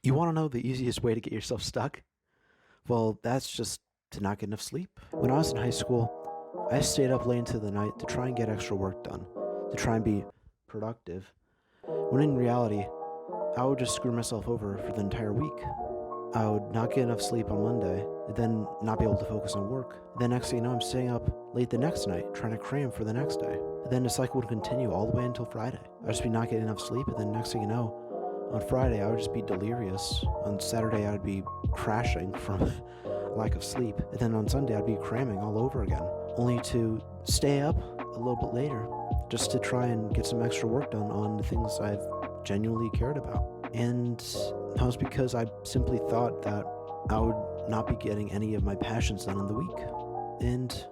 You want to know the easiest way to get yourself stuck? Well, that's just to not get enough sleep. When I was in high school, I stayed up late into the night to try and get extra work done, to try and be productive, when in reality, I would just screw myself over for the entire week. I would not get enough sleep on Monday, and then not be able to focus on work. Then next thing you know, I'm staying up late the next night, trying to cram for the next day. And then the cycle would continue all the way until Friday. I'd just be not getting enough sleep, and then next thing you know, on Friday, I would just be delirious. On Saturday, I would be crashing from lack of sleep. And then on Sunday, I'd be cramming all over again, only to stay up a little bit later just to try and get some extra work done on the things I've genuinely cared about. And that was because I simply thought that I would not be getting any of my passions done in the week. And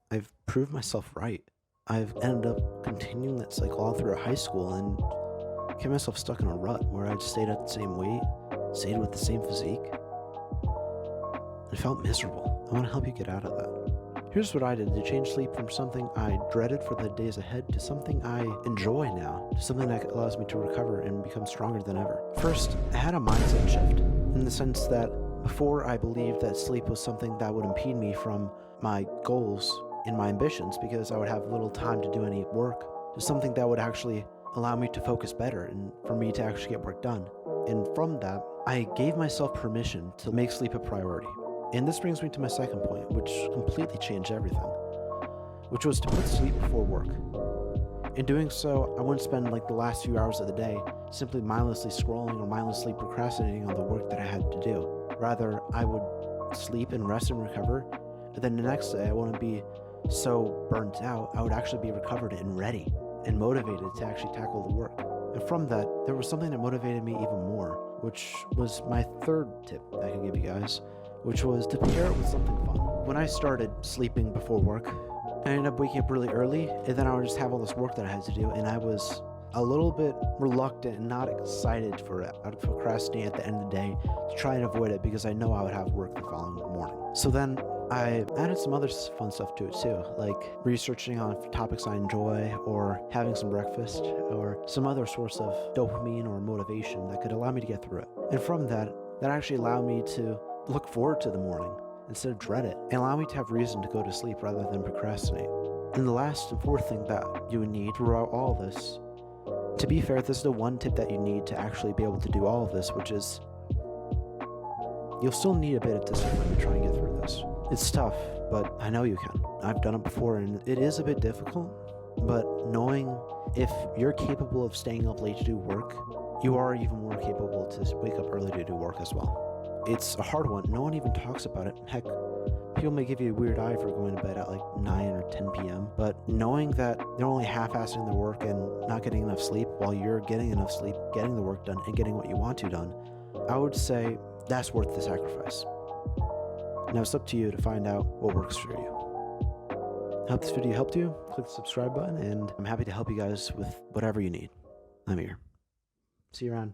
I've proved myself right. I've ended up continuing that cycle all throughout high school and kept myself stuck in a rut where I'd stayed at the same weight, stayed with the same physique. It felt miserable. I want to help you get out of that. Here's what I did to change sleep from something I dreaded for the days ahead to something I enjoy now, to something that allows me to recover and become stronger than ever. First, I had a mindset shift in the sense that before I believed that sleep was something that would impede me from my goals and my ambitions because I would have little time to do any work, to something that would actually allow me to focus better and for me to actually get work done. And from that, I gave myself permission to make sleep a priority. And this brings me to my second point, which completely changed everything, which was to put sleep before work. In doing so, I wouldn't spend like the last few hours of the day simply mindlessly scrolling or mindlessly procrastinating on the work that I had to do. Rather, I would sleep and rest and recover, and then the next day I wouldn't be so burnt out. I would actually be recovered and ready and motivated to actually tackle the work. And from that, there was something that motivated me even more, which was my third tip that I could give you guys, which was to pair it with something fun. When I started sleeping before work, I ended up waking up really early, and then I would just have all this work that I had to do, and I was a little bit reluctant and not excited for it. I would procrastinate at the end of the day to try and avoid it because I know I would have work the following morning. So then I added some other fun stuff to it too, like researching on topics I enjoy, or having some breakfast, or some other source of dopamine or motivation that could allow me to get through it. And from that, that actually allowed me to look forward to the morning instead of dread it, and allow me to have reason to go to sleep rather than procrastinate. And the last and fourth thing that you would need throughout all of this, to be fair, this is the one tip that you need to actually be able to do all of this, which is you'll still need a bit of discipline to try and get through this. It's tough, but I know you can. I've done it before, and it is a bit difficult, but knowing if you're capable of staying up late to do work, you are even more capable to wake up early to do work as well. It's a hard one. No one even talks about it. Heck, people may give you a weird eye for going to bed at like 9 or 10 p.m., but knowing that they're only half-assing their work and not getting enough sleep while you're getting enough sleep, getting the work done, and getting what you want to done, I would say that's worth the sacrifice. Now it's up to you to find out what works for you. I hope this video helped you. Click the subscribe button, and I'm happy to help you guys with whatever you need. I'm here. See you around.